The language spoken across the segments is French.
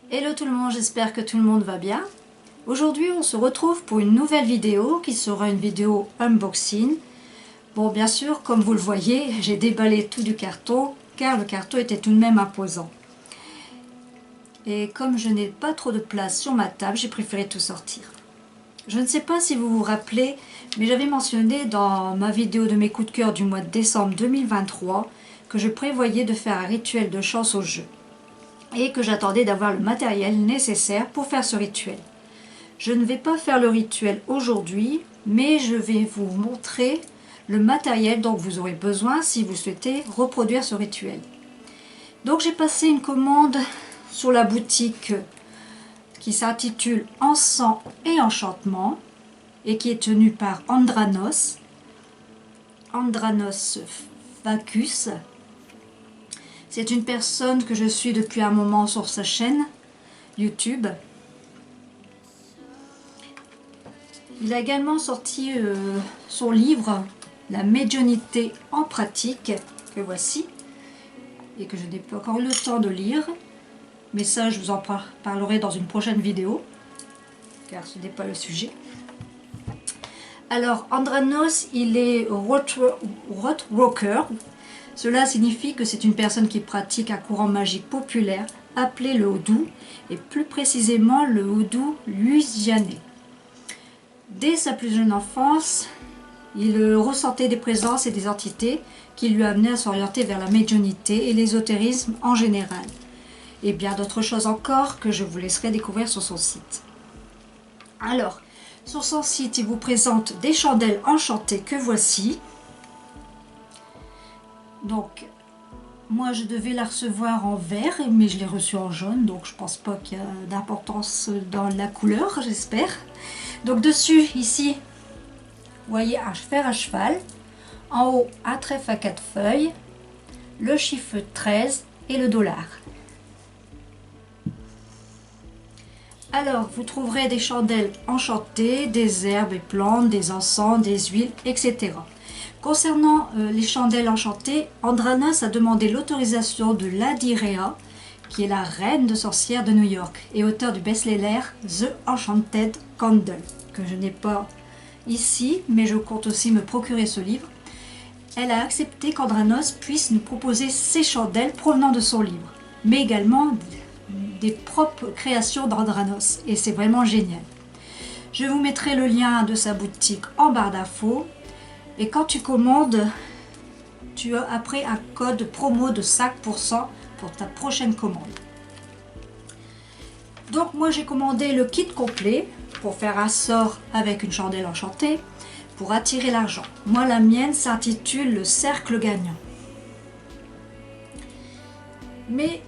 Hello tout le monde, j'espère que tout le monde va bien. Aujourd'hui on se retrouve pour une nouvelle vidéo qui sera une vidéo unboxing. Bon, bien sûr, comme vous le voyez, j'ai déballé tout du carton car le carton était tout de même imposant. Et comme je n'ai pas trop de place sur ma table, j'ai préféré tout sortir. Je ne sais pas si vous vous rappelez, mais j'avais mentionné dans ma vidéo de mes coups de cœur du mois de décembre 2023 que je prévoyais de faire un rituel de chance au jeu et que j'attendais d'avoir le matériel nécessaire pour faire ce rituel. Je ne vais pas faire le rituel aujourd'hui, mais je vais vous montrer le matériel dont vous aurez besoin si vous souhaitez reproduire ce rituel. Donc j'ai passé une commande sur la boutique qui s'intitule Encens et Enchantement et qui est tenue par Andranos Facus. C'est une personne que je suis depuis un moment sur sa chaîne YouTube. Il a également sorti son livre La médiumnité en pratique, que voici, et que je n'ai pas encore eu le temps de lire, mais ça je vous en parlerai dans une prochaine vidéo, car ce n'est pas le sujet. Alors Andranos, il est Rothrocker. Cela signifie que c'est une personne qui pratique un courant magique populaire appelé le Houdou, et plus précisément le Houdou louisianais. Dès sa plus jeune enfance, il ressentait des présences et des entités qui lui amenaient à s'orienter vers la médiumnité et l'ésotérisme en général, et bien d'autres choses encore que je vous laisserai découvrir sur son site. Alors, sur son site, il vous présente des chandelles enchantées que voici. Donc, moi je devais la recevoir en vert, mais je l'ai reçue en jaune, donc je pense pas qu'il y a d'importance dans la couleur, j'espère. Donc dessus, ici, vous voyez un fer à cheval, en haut un trèfle à 4 feuilles, le chiffre 13 et le dollar. Alors, vous trouverez des chandelles enchantées, des herbes et plantes, des encens, des huiles, etc. Concernant les chandelles enchantées, Andranos a demandé l'autorisation de Lady Rhea, qui est la reine de sorcières de New York et auteur du best-seller The Enchanted Candle, que je n'ai pas ici, mais je compte aussi me procurer ce livre. Elle a accepté qu'Andranos puisse nous proposer ses chandelles provenant de son livre, mais également des propres créations d'Andranos, et c'est vraiment génial. Je vous mettrai le lien de sa boutique en barre d'infos. Et quand tu commandes, tu as après un code promo de 5% pour ta prochaine commande. Donc moi j'ai commandé le kit complet pour faire un sort avec une chandelle enchantée pour attirer l'argent. Moi la mienne s'intitule le cercle gagnant. Mais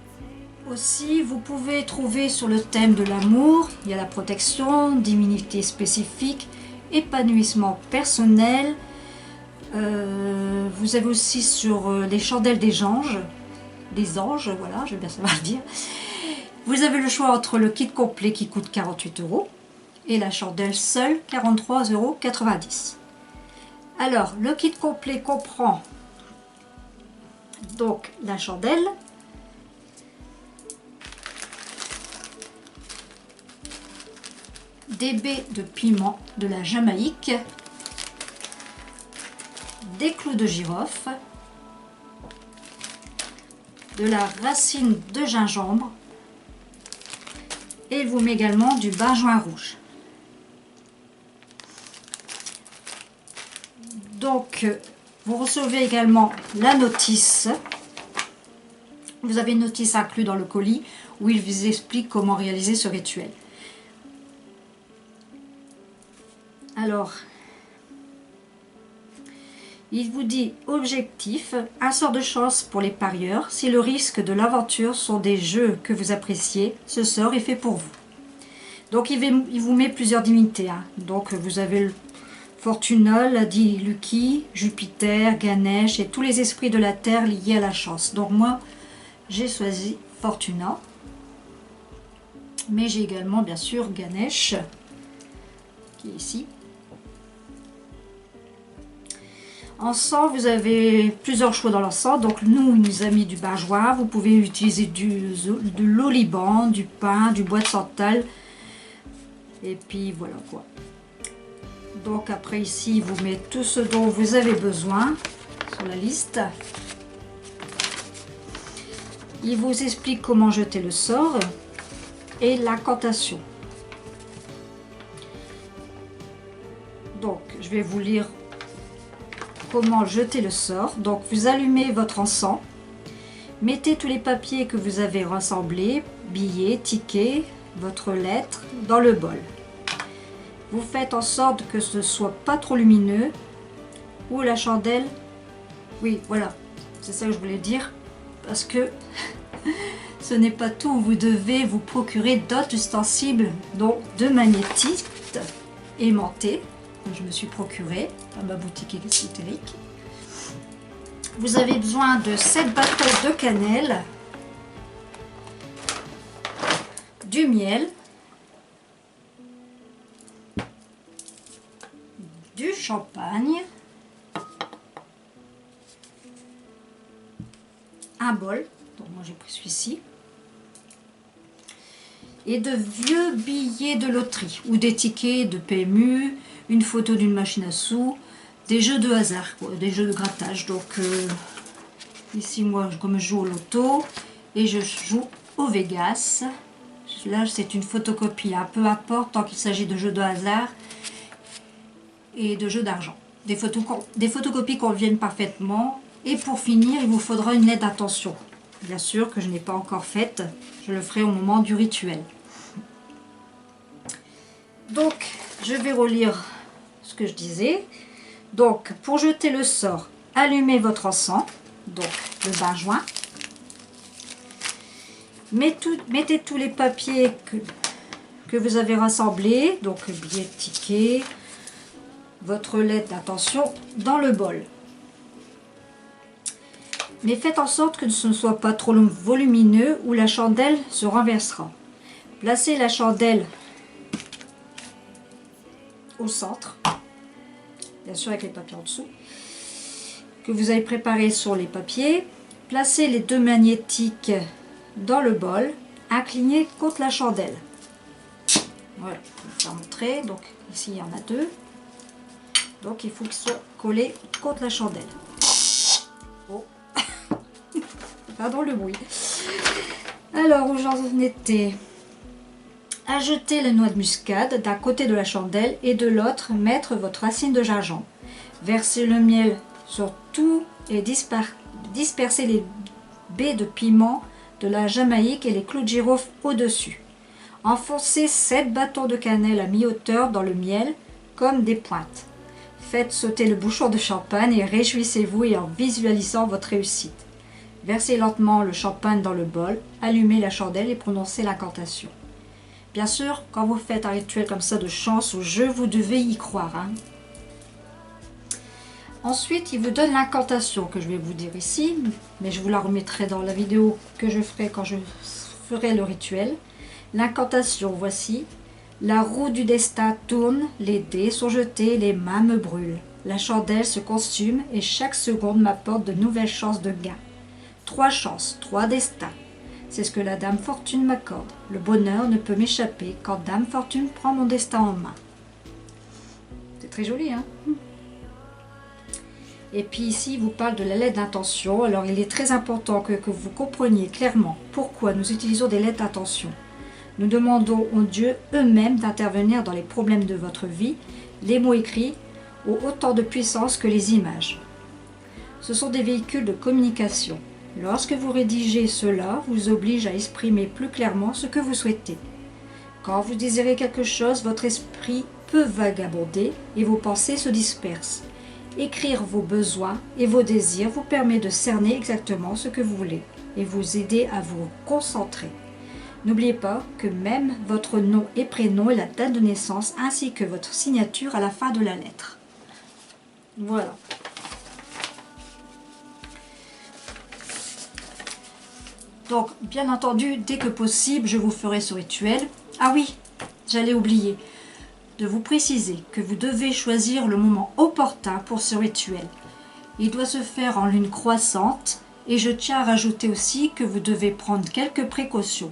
aussi vous pouvez trouver sur le thème de l'amour, il y a la protection, d'immunité spécifique, épanouissement personnel. Vous avez aussi sur les chandelles des anges, voilà, je vais bien savoir le dire. Vous avez le choix entre le kit complet qui coûte 48 € et la chandelle seule 43,90 €. Alors, le kit complet comprend donc la chandelle, des baies de piment de la Jamaïque, des clous de girofle, de la racine de gingembre, et il vous met également du benjoin rouge. Donc vous recevez également la notice. Vous avez une notice inclue dans le colis où il vous explique comment réaliser ce rituel. Alors, il vous dit objectif, un sort de chance pour les parieurs. Si le risque de l'aventure sont des jeux que vous appréciez, ce sort est fait pour vous. Donc il vous met plusieurs divinités. Donc vous avez le Fortuna, Lady Lucky, Jupiter, Ganesh et tous les esprits de la terre liés à la chance. Donc moi j'ai choisi Fortuna. Mais j'ai également bien sûr Ganesh qui est ici. Encens, vous avez plusieurs choix dans l'encens. Donc nous, il nous a mis du bajoint. Vous pouvez utiliser de l'oliban, du pin, du bois de santal. Et puis voilà quoi. Donc après ici, vous mettez tout ce dont vous avez besoin sur la liste. Il vous explique comment jeter le sort et l'incantation. Donc je vais vous lire comment jeter le sort. Donc vous allumez votre encens, mettez tous les papiers que vous avez rassemblés, billets, tickets, votre lettre dans le bol. Vous faites en sorte que ce soit pas trop lumineux ou la chandelle. Oui, voilà, c'est ça que je voulais dire, parce que ce n'est pas tout. Vous devez vous procurer d'autres ustensiles, dont 2 magnétistes aimantés que je me suis procuré à ma boutique ésotérique. Vous avez besoin de 7 bâtons de cannelle, du miel, du champagne, un bol, donc moi j'ai pris celui-ci, et de vieux billets de loterie ou des tickets de PMU, une photo d'une machine à sous, des jeux de hasard, quoi, des jeux de grattage. Donc ici moi comme je joue au loto et je joue au Vegas, là c'est une photocopie, hein, peu importe tant qu'il s'agit de jeux de hasard et de jeux d'argent. Des photocopies conviennent parfaitement. Et pour finir, il vous faudra une lettre d'intention. Bien sûr que je n'ai pas encore faite, je le ferai au moment du rituel. Donc, je vais relire ce que je disais. Donc, pour jeter le sort, allumez votre encens, donc le bain-joint. Mettez tous les papiers que vous avez rassemblés, donc billets de ticket, votre lettre d'intention dans le bol. Mais faites en sorte que ce ne soit pas trop volumineux ou la chandelle se renversera. Placez la chandelle au centre, bien sûr avec les papiers en dessous, que vous avez préparé sur les papiers. Placez les 2 magnétiques dans le bol, inclinés contre la chandelle. Voilà, je vais vous montrer. Donc ici il y en a 2. Donc il faut qu'ils soient collés contre la chandelle. Oh. Pardon le bruit. Alors où j'en étais? Ajoutez les noix de muscade d'un côté de la chandelle et de l'autre mettre votre racine de gingembre. Versez le miel sur tout et dispersez les baies de piment, de la Jamaïque et les clous de girofle au-dessus. Enfoncez 7 bâtons de cannelle à mi-hauteur dans le miel comme des pointes. Faites sauter le bouchon de champagne et réjouissez-vous en visualisant votre réussite. Versez lentement le champagne dans le bol, allumez la chandelle et prononcez l'incantation. Bien sûr, quand vous faites un rituel comme ça de chance ou jeu, vous devez y croire. Hein. Ensuite, il vous donne l'incantation que je vais vous dire ici, mais je vous la remettrai dans la vidéo que je ferai quand je ferai le rituel. L'incantation, voici. La roue du destin tourne, les dés sont jetés, les mains me brûlent. La chandelle se consume et chaque seconde m'apporte de nouvelles chances de gain. 3 chances, 3 destins. C'est ce que la Dame Fortune m'accorde. Le bonheur ne peut m'échapper quand Dame Fortune prend mon destin en main. C'est très joli, hein? Et puis ici, il vous parle de la lettre d'intention. Alors, il est très important que vous compreniez clairement pourquoi nous utilisons des lettres d'intention. Nous demandons aux dieux eux-mêmes d'intervenir dans les problèmes de votre vie. Les mots écrits ont autant de puissance que les images. Ce sont des véhicules de communication. Lorsque vous rédigez cela, vous oblige à exprimer plus clairement ce que vous souhaitez. Quand vous désirez quelque chose, votre esprit peut vagabonder et vos pensées se dispersent. Écrire vos besoins et vos désirs vous permet de cerner exactement ce que vous voulez et vous aider à vous concentrer. N'oubliez pas que même votre nom et prénom et la date de naissance ainsi que votre signature à la fin de la lettre. Voilà. Donc, bien entendu, dès que possible, je vous ferai ce rituel. Ah oui, j'allais oublier de vous préciser que vous devez choisir le moment opportun pour ce rituel. Il doit se faire en lune croissante et je tiens à rajouter aussi que vous devez prendre quelques précautions.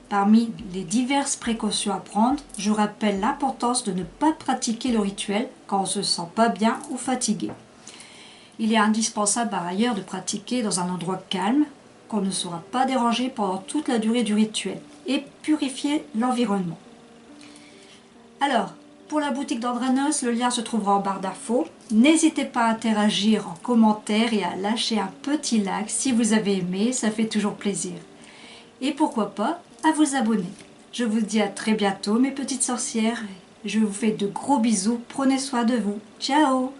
Parmi les diverses précautions à prendre, je rappelle l'importance de ne pas pratiquer le rituel quand on ne se sent pas bien ou fatigué. Il est indispensable par ailleurs de pratiquer dans un endroit calme, qu'on ne sera pas dérangé pendant toute la durée du rituel, et purifier l'environnement. Alors, pour la boutique d'Andranos, le lien se trouvera en barre d'infos. N'hésitez pas à interagir en commentaire et à lâcher un petit like si vous avez aimé, ça fait toujours plaisir. Et pourquoi pas, à vous abonner. Je vous dis à très bientôt mes petites sorcières. Je vous fais de gros bisous, prenez soin de vous. Ciao!